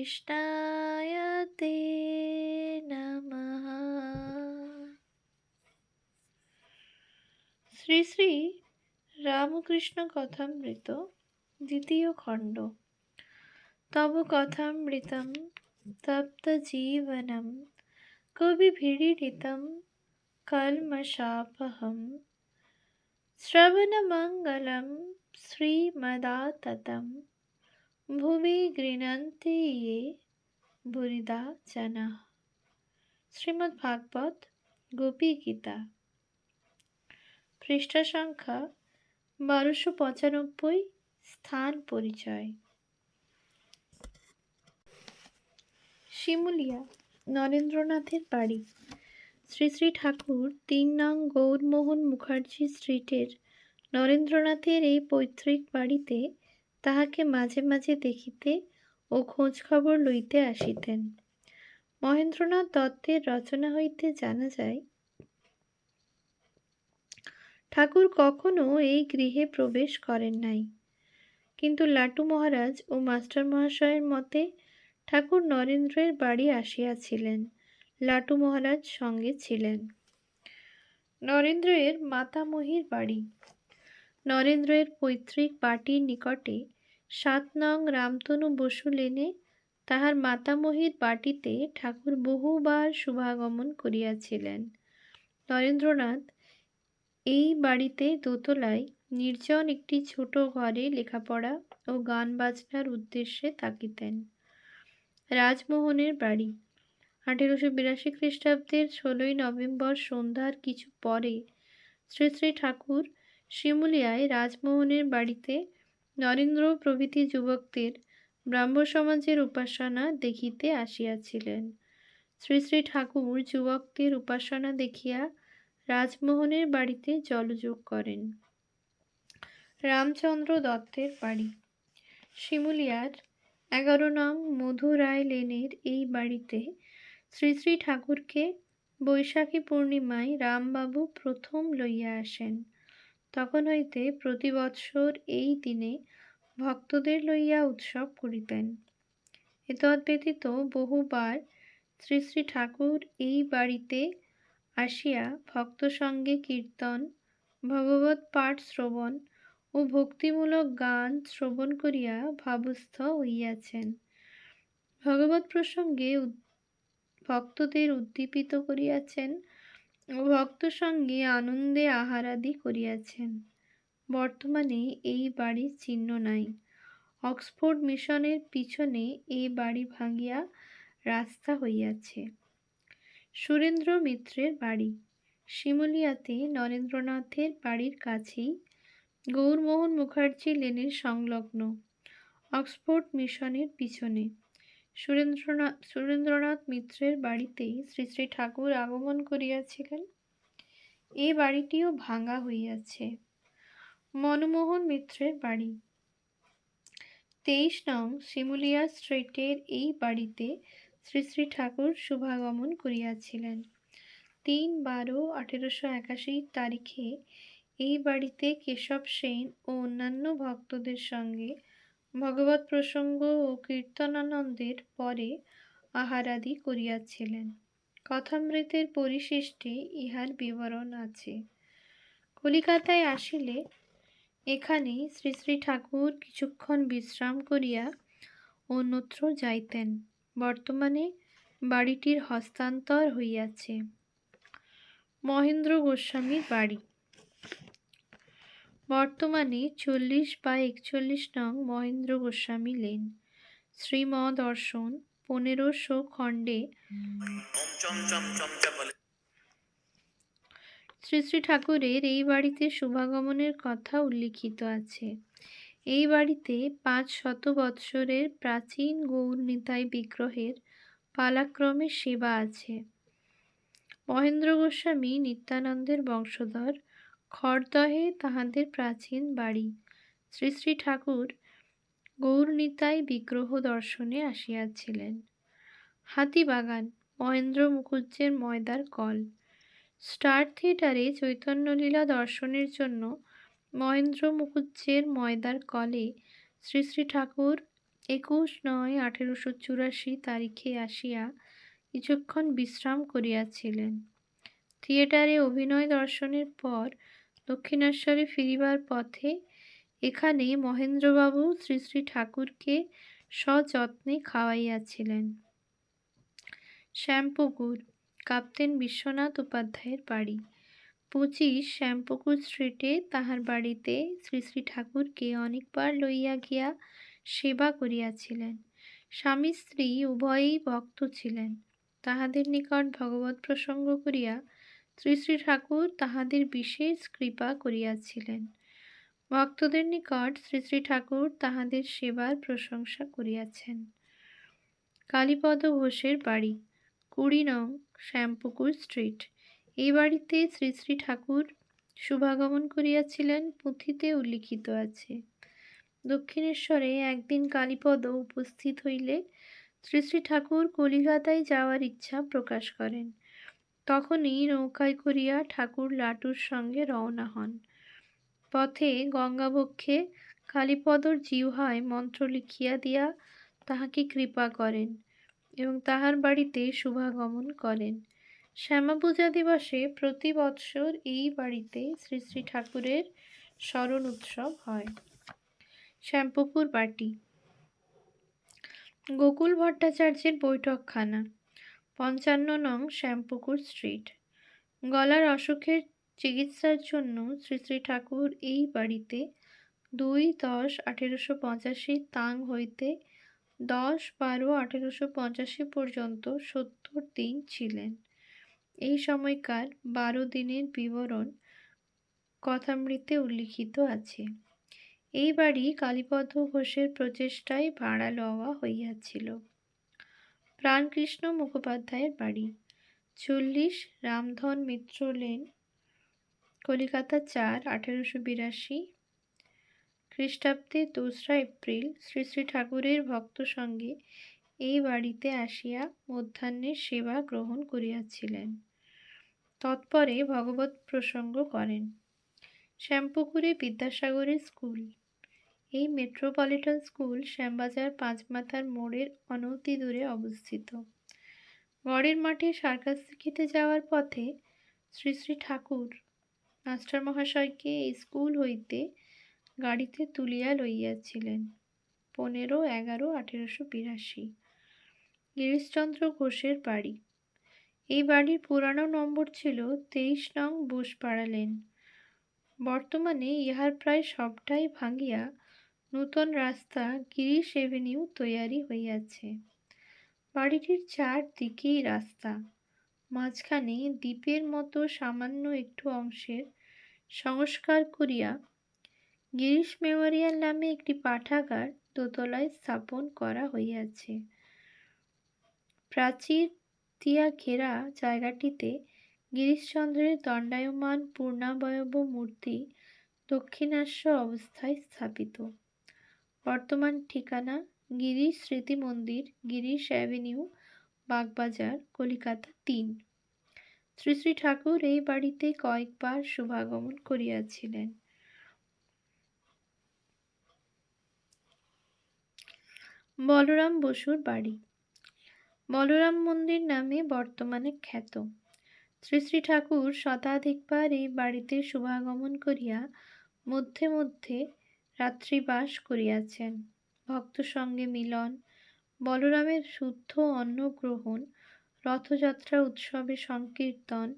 कृष्णाय ते नमः। শ্রী শ্রী রামকৃষ্ণ কথামৃত দ্বিতীয় খণ্ড। তব কথামৃতম তপ্ত জীবনম কবিভিড়িতম কল্মষাপহম শ্রবণমঙ্গলম শ্রীমদাততম ভুবি গৃণন্তি ये বুরিদা জনাঃ। শ্রীমদ্ ভাগবত গোপী গীতা, পৃষ্ঠা সংখ্যা 1295। স্থান পরিচয়। শিমুলিয়া নরেন্দ্রনাথের বাড়ি। শ্রী শ্রী ঠাকুর ৩ নং গৌরমোহন মুখার্জি স্ট্রিটের নরেন্দ্রনাথের এই পৈতৃক বাড়িতে তাহাকে মাঝে মাঝে দেখিতে ও খোঁজ খবর লইতে আসিতেন। মহেন্দ্রনাথ দত্তের রচনা হইতে জানা যায়, ঠাকুর কখনো এই গৃহে প্রবেশ করেন নাই, কিন্তু লাটু মহারাজ ও মাস্টার মহাশয়ের মতে ঠাকুর নরেন্দ্রের বাড়ি আসিয়াছিলেন। লাটু মহারাজ সঙ্গে ছিলেন। নরেন্দ্রের মাতামহীর বাড়ি। নরেন্দ্রের পৈতৃক বাটির নিকটে ৭ নং রামতনু বসু লেনে তাহার মাতামহীর বাটিতে ঠাকুর বহুবার শুভাগমন করিয়াছিলেন। নরেন্দ্রনাথ এই বাড়িতে দোতলায় নির্জন একটি ছোট ঘরে লেখাপড়া ও গান বাজনার উদ্দেশ্যে থাকিতেন। রাজমোহনের বাড়ি। 1882 খ্রিস্টাব্দের 16ই নভেম্বর সন্ধ্যার কিছু পরে শ্রী শ্রী ঠাকুর শিমুলিয়ায় রাজমোহনের বাড়িতে নরেন্দ্র প্রভৃতি যুবকদের ব্রাহ্ম সমাজের উপাসনা দেখিতে আসিয়াছিলেন। শ্রী শ্রী ঠাকুর যুবকদের উপাসনা দেখিয়া রাজমোহনের বাড়িতে জলযোগ করেন। রামচন্দ্র দত্তের বাড়ি। শিমুলিয়ার 11 নং মধু রায় লেনের এই বাড়িতে শ্রী শ্রী ঠাকুরকে বৈশাখী পূর্ণিমায় রামবাবু প্রথম লইয়া আসেন। তখন হইতে প্রতি বৎসর এই দিনে ভক্তদের লইয়া উৎসব করিতেন। এতদ্ব্যতীত বহুবার শ্রী শ্রী ঠাকুর এই বাড়িতে আসিয়া ভক্ত সঙ্গে কীর্তন, ভগবৎ পাঠ শ্রবণ ও ভক্তিমূলক গান শ্রবণ করিয়া ভাবস্থ হইয়াছেন। ভগবৎ প্রসঙ্গে ভক্তদের উদ্দীপিত করিয়াছেন ও ভক্ত সঙ্গে আনন্দে আহারাদি করিয়াছেন। বর্তমানে এই বাড়ির চিহ্ন নাই। অক্সফোর্ড মিশনের পিছনে এই বাড়ি ভাঙিয়া রাস্তা হইয়াছে। সুরেন্দ্র মিত্রের বাড়ি। শিমুলিয়াতে নরেন্দ্রনাথের বাড়ির কাছেই গৌরমোহন মুখার্জি লেনের সংলগ্ন অক্সফোর্ড মিশনের পিছনে সুরেন্দ্রনাথ মিত্রের বাড়িতেই শ্রী শ্রী ঠাকুর আগমন করিয়াছিলেন। এই বাড়িটিও ভাঙা হইয়াছে। মনমোহন মিত্রের বাড়ি। 23 নং শিমুলিয়া স্ট্রিটের এই বাড়িতে শ্রী শ্রী ঠাকুর শুভাগমন করিয়াছিলেন। 3/12/1881 তারিখে এই বাড়িতে কেশব সেন ও অন্যান্য ভক্তদের সঙ্গে ভগবৎ প্রসঙ্গ ও কীর্তনানন্দের পরে আহারাদি করিয়াছিলেন। কথামৃতের পরিশিষ্টে ইহার বিবরণ আছে। কলিকাতায় আসিলে এখানে শ্রী শ্রী ঠাকুর কিছুক্ষণ বিশ্রাম করিয়া অন্যত্র যাইতেন। বর্তমানে বাড়িটির হস্তান্তর হইয়াছে। মহেন্দ্র গোস্বামীর বাড়ি। বর্তমানে 40/41 নং মহেন্দ্র গোস্বামী লেন, শ্রীমদর্শন 1500 খণ্ডে শ্রী শ্রী ঠাকুরের এই বাড়িতে শুভাগমনের কথা উল্লিখিত আছে। এই বাড়িতে 500 বৎসরের প্রাচীন গৌর নিতাই বিগ্রহের পালাক্রমে সেবা আছে। মহেন্দ্র গোস্বামী নিত্যানন্দের বংশধর। খড়দহে তাহাদের প্রাচীন বাড়ি। শ্রী শ্রী ঠাকুর গৌর নিতাই বিগ্রহ দর্শনে আসিয়াছিলেন। হাতিবাগান মহেন্দ্র মুখুজ্জের ময়দার কল। স্টার থিয়েটারে চৈতন্যলীলা দর্শনের জন্য মহেন্দ্র মুখুজ্জের ময়দার কলে শ্রী শ্রী ঠাকুর 21/9/1884 তারিখে আসিয়া কিছুক্ষণ বিশ্রাম করিয়াছিলেন। থিয়েটারে অভিনয় দর্শনের পর দক্ষিণেশ্বরে ফিরিবার পথে এখানে মহেন্দ্রবাবু শ্রী শ্রী ঠাকুরকে সযত্নে খাওয়াইয়াছিলেন। শ্যামপুকুর, কাপ্তেন বিশ্বনাথ উপাধ্যায়ের বাড়ি। 25 শ্যামপুকুর স্ট্রিটে তাহার বাড়িতে শ্রী শ্রী ঠাকুরকে অনেকবার লইয়া গিয়া সেবা করিয়াছিলেন। স্বামী স্ত্রী উভয়েই ভক্ত ছিলেন। তাহাদের নিকট ভগবৎ প্রসঙ্গ করিয়া শ্রী শ্রী ঠাকুর তাহাদের বিশেষ কৃপা করিয়াছিলেন। ভক্তদের নিকট শ্রী শ্রী ঠাকুর তাহাদের সেবার প্রশংসা করিয়াছেন। কালীপদ ঘোষের বাড়ি, 20 নং শ্যামপুকুর স্ট্রিট। এই বাড়িতে শ্রী শ্রী ঠাকুর শুভাগমন করিয়াছিলেন পুঁথিতে উল্লিখিত আছে। দক্ষিণেশ্বরে একদিন কালীপদ উপস্থিত হইলে শ্রী শ্রী ঠাকুর কলিকাতায় যাওয়ার ইচ্ছা প্রকাশ করেন। তখনই নৌকায় করিয়া ঠাকুর লাটুর সঙ্গে রওনা হন। পথে গঙ্গাবক্ষে কালীপদর জিহ্বায় মন্ত্র লিখিয়া দিয়া তাহাকে কৃপা করেন এবং তাহার বাড়িতে শুভাগমন করেন। শ্যামাপূজা দিবসে প্রতি বৎসর এই বাড়িতে শ্রী শ্রী ঠাকুরের স্মরণ উৎসব হয়। শ্যামপুকুর বাটি, গোকুল ভট্টাচার্যের বৈঠকখানা, 55 নং শ্যামপুকুর স্ট্রিট। গলার অসুখের চিকিৎসার জন্য শ্রী শ্রী ঠাকুর এই বাড়িতে 2/10/1885 তাং হইতে 10/12/1885 পর্যন্ত 70 দিন ছিলেন। এই সময়কার 12 দিনের বিবরণ কথামৃতে উল্লিখিত আছে। এই বাড়ি কালীপদ ঘোষের প্রচেষ্টায় ভাড়া লওয়া হইয়াছিল। প্রাণকৃষ্ণ মুখোপাধ্যায়ের বাড়ি, 40 রামধন মিত্র লেন, কলিকাতা 4/1882 খ্রিস্টাব্দে 2রা এপ্রিল শ্রী শ্রী ঠাকুরের ভক্ত সঙ্গে এই বাড়িতে আসিয়া মধ্যাহ্নের সেবা গ্রহণ করিয়াছিলেন। তৎপরে ভগবৎ প্রসঙ্গ করেন। শ্যামপুকুরে বিদ্যাসাগরের স্কুল। এই মেট্রোপলিটন স্কুল শ্যামবাজার পাঁচমাথার মোড়ের অনতি দূরে অবস্থিত। গড়ের মাঠে সার্কাস দেখিতে যাওয়ার পথে শ্রী শ্রী ঠাকুর মাস্টার মহাশয়কে এই স্কুল হইতে গাড়িতে তুলিয়া লইয়াছিলেন। 15/11/1882। গিরিশচন্দ্র ঘোষের বাড়ি। এই বাড়ির পুরানো নম্বর ছিল 23 নং বোসপাড়া লেন। বর্তমানে ইহার প্রায় সবটাই ভাঙিয়া নূতন রাস্তা গিরিশ এভিনিউ তৈয়ারি হইয়াছে। বাড়িটির চারদিকেই রাস্তা, মাঝখানে দ্বীপের মতো সামান্য একটু অংশের সংস্কার করিয়া গিরিশ মেমোরিয়াল নামে একটি পাঠাগার দোতলায় স্থাপন করা হইয়াছে। প্রাচীর দিয়া ঘেরা জায়গাটিতে গিরিশচন্দ্রের দণ্ডায়মান পূর্ণাবয়ব মূর্তি দক্ষিণাস্য অবস্থায় স্থাপিত। বর্তমান ঠিকানা গিরিশ স্মৃতি মন্দির, গিরিশ অ্যাভিনিউ, বাগবাজার, কলিকাতা 3। শ্রী শ্রী ঠাকুর এই বাড়িতে কয়েকবার শুভাগমন করিয়াছিলেন। বলরাম বসুর বাড়ি, বলরাম মন্দির নামে বর্তমানে খ্যাত। শ্রী শ্রী ঠাকুর শতাধিকবার এই বাড়িতে শুভাগমন করিয়া মধ্যে মধ্যে রাত্রিবাস করিয়াছেন। ভক্ত সঙ্গে মিলন, বলরামের শুদ্ধ অন্ন গ্রহণ, রথযাত্রা উৎসবে সংকীর্তন,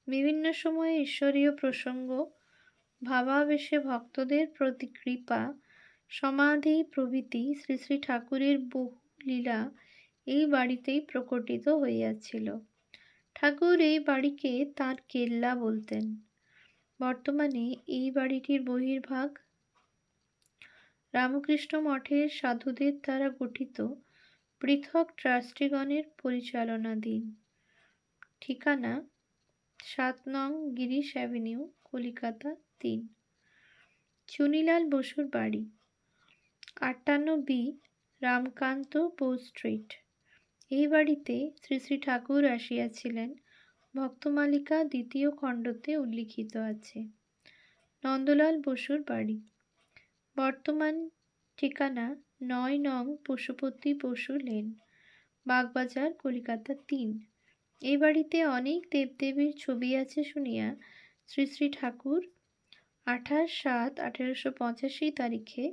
বিভিন্ন সময়ে ঈশ্বরীয় প্রসঙ্গ, ভাবাবেশে ভক্তদের প্রতি কৃপা, সমাধি প্রভৃতি শ্রী শ্রী ঠাকুরের বহু লীলা এই বাড়িতেই প্রকটিত হইয়াছিল। ঠাকুর এই বাড়িকে তাঁর কেল্লা বলতেন। বর্তমানে এই বাড়িটির বহির্ভাগ রামকৃষ্ণ মঠের সাধুদের দ্বারা গঠিত পৃথক ট্রাস্টিগণের পরিচালনাধীন। ঠিকানা 7 নং গিরিশ অ্যাভিনিউ, কলিকাতা 3। চুনিলাল বসুর বাড়ি, 58B রামকান্ত বোস স্ট্রিট। এই বাড়িতে শ্রী শ্রী ঠাকুর আসিয়াছিলেন ভক্তমালিকা 2য় খণ্ডতে উল্লিখিত আছে। নন্দলাল বসুর বাড়ি, বর্তমান ঠিকানা ৯ নং পশুপতি বসু লেন, বাগবাজার, কলিকাতা ৩। এই বাড়িতে অনেক দেবদেবীর ছবি আছে শুনিয়া শ্রী শ্রী ঠাকুর ২৮/৭/১৮৮৫ তারিখে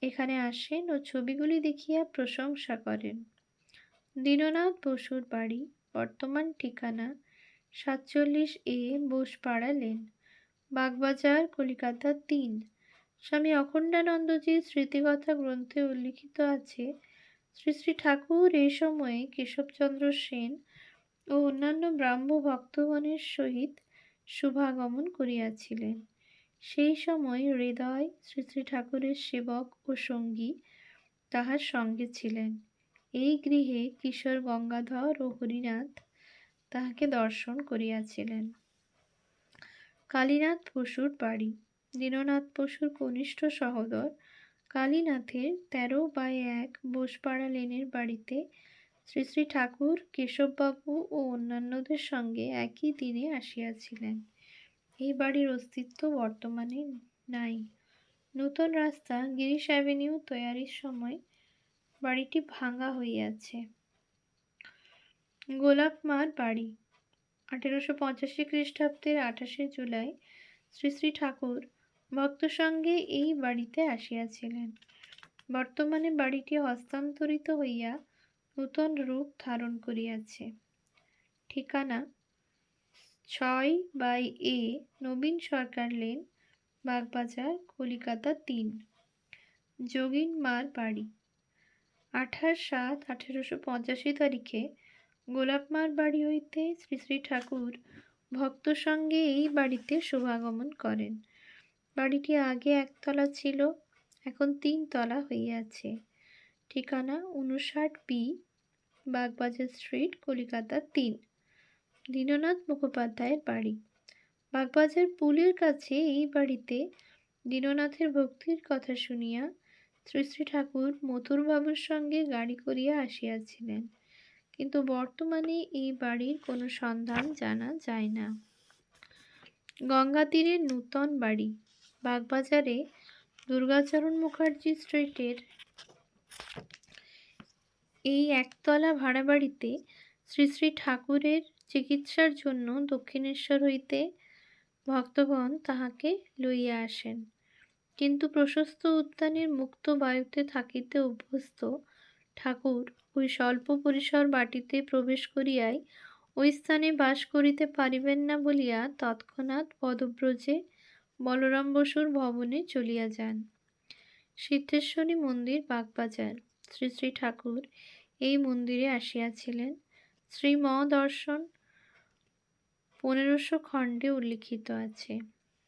এখানে আসেন ও ছবিগুলি দেখিয়া প্রশংসা করেন। দীননাথ বসুর বাড়ি, বর্তমান ঠিকানা ৪৭ বোসপাড়া লেন, বাগবাজার, কলিকাতা ৩। স্বামী অখণ্ডানন্দজির স্মৃতিকথা গ্রন্থে উল্লিখিত আছে, শ্রী শ্রী ঠাকুর এই সময়ে কেশবচন্দ্র সেন ও অন্যান্য ব্রাহ্ম ভক্তগণের সহিত শুভাগমন করিয়াছিলেন। সেই সময় হৃদয় শ্রী শ্রী ঠাকুরের সেবক ও সঙ্গী তাহার সঙ্গে ছিলেন। এই গৃহে কিশোর গঙ্গাধর ও হরিনাথ তাহাকে দর্শন করিয়াছিলেন। কালীনাথ বসুর বাড়ি, দীননাথ বসুর কনিষ্ঠ সহোদর কালীনাথের ১৩/১ বোসপাড়া লেনের বাড়িতে শ্রী শ্রী ঠাকুর কেশববাবু ও অন্যান্যদের সঙ্গে একই দিনে আসিয়াছিলেন। এই বাড়ির অস্তিত্ব বর্তমানে নাই। নূতন রাস্তা গিরিশ অ্যাভিনিউ তৈয়ারির সময় বাড়িটি ভাঙা হইয়াছে। গোলাপ মার বাড়ি, ১৮৮৫ খ্রিস্টাব্দের ২৮শে জুলাই শ্রী শ্রী ঠাকুর ভক্ত সঙ্গে এই বাড়িতে আসিয়াছিলেন। বর্তমানে বাড়িটি হস্তান্তরিত হইয়া নূতন রূপ ধারণ করিয়াছে। ঠিকানা ৬/এ নবীন সরকার লেন, বাগবাজার, কলিকাতা ৩। যোগীন মার বাড়ি, ২৮/৭/১৮৮৫ তারিখে গোলাপ মার বাড়ি হইতে শ্রী শ্রী ঠাকুর ভক্ত সঙ্গে এই বাড়িতে শুভাগমন করেন। বাড়িটি আগে একতলা ছিল, এখন ৩ তলা হইয়াছে। ঠিকানা ৫৯ বাগবাজার স্ট্রিট, কলিকাতা ৩। দীননাথ মুখোপাধ্যায়ের বাড়ি, বাগবাজার পুলের কাছে এই বাড়িতে দীননাথের ভক্তির কথা শুনিয়া শ্রী শ্রী ঠাকুর মথুরবাবুর সঙ্গে গাড়ি করিয়া আসিয়াছিলেন, কিন্তু বর্তমানে এই বাড়ির কোনো সন্ধান জানা যায় না। গঙ্গা তীরের নূতন বাড়ি, বাগবাজারে দুর্গাচরণ মুখার্জি স্ট্রিটের এই একতলা ভাড়া বাড়িতে শ্রী শ্রী ঠাকুরের চিকিৎসার জন্য দক্ষিণেশ্বর হইতে ভক্তগণ তাহাকে লইয়া আসেন, কিন্তু প্রশস্ত উদ্যানের মুক্ত বায়ুতে থাকিতে অভ্যস্ত ঠাকুর ওই স্বল্প পরিসর বাটিতে প্রবেশ করিয়াই ওই স্থানে বাস করিতে পারিবেন না বলিয়া তৎক্ষণাৎ পদব্রজে বলরাম বসুর ভবনে চলিয়া যান। সিদ্ধেশ্বরী মন্দির, বাগবাজার, শ্রী শ্রী ঠাকুর এই মন্দিরে আসিয়াছিলেন। শ্রীম দর্শন ১৫০০ খণ্ডে উল্লিখিত আছে।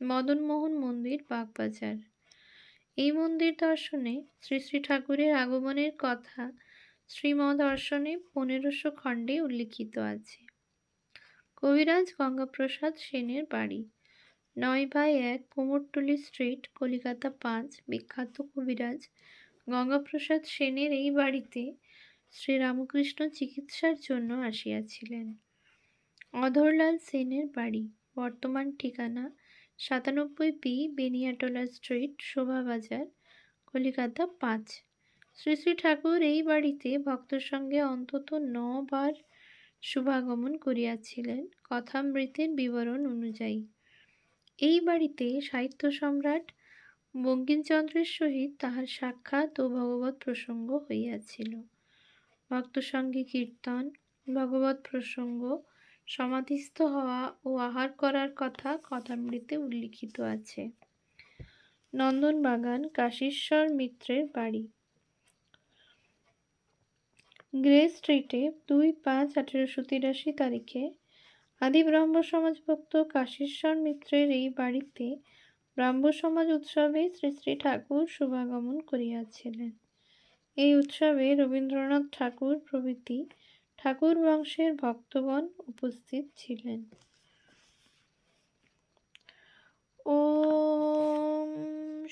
মদনমোহন মন্দির, বাগবাজার, এই মন্দির দর্শনে শ্রী শ্রী ঠাকুরের আগমনের কথা শ্রীম দর্শনে ১৫০০ খণ্ডে উল্লিখিত আছে। কবিরাজ গঙ্গাপ্রসাদ সেনের বাড়ি, ৯/১ কুমোরটুলি স্ট্রিট, কলিকাতা ৫। বিখ্যাত কবিরাজ গঙ্গাপ্রসাদ সেনের এই বাড়িতে শ্রীরামকৃষ্ণ চিকিৎসার জন্য আসিয়াছিলেন। অধরলাল সেনের বাড়ি, বর্তমান ঠিকানা ৯৭ বেনিয়াটোলা স্ট্রিট, শোভাবাজার, কলিকাতা ৫। শ্রী শ্রী ঠাকুর এই বাড়িতে ভক্ত সঙ্গে অন্তত ৯ বার শুভাগমন করিয়াছিলেন কথামৃতের বিবরণ অনুযায়ী। এই বাড়িতে সাহিত্য সম্রাট বঙ্কিমচন্দ্রের সহিত তাহার সাক্ষাৎ ও ভগবৎ প্রসঙ্গ হইয়াছিল। ভক্ত সঙ্গে কীর্তন, ভগবৎ প্রসঙ্গ, সমাধিস্থ হওয়া ও আহার করার কথা কথামৃতে উল্লিখিত আছে। নন্দনবাগান কাশীশ্বর মিত্রের বাড়ি, গ্রে স্ট্রিটে ২/৫/১৮৮৩ তারিখে আদি ব্রাহ্ম সমাজ ভক্ত কাশীশ্বর মিত্রের এই বাড়িতে ব্রাহ্ম সমাজ উৎসবে শ্রী শ্রী ঠাকুর শুভাগমন করিয়াছিলেন। এই উৎসবে রবীন্দ্রনাথ ঠাকুর প্রভৃতি ঠাকুর বংশের ভক্তগণ উপস্থিত ছিলেন। ওম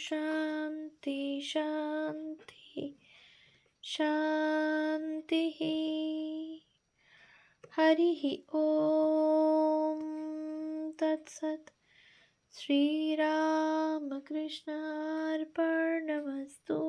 শান্তি শান্তি শান্তি। হরি ওম তৎসৎ। শ্রীরামকৃষ্ণার্পণমস্তু।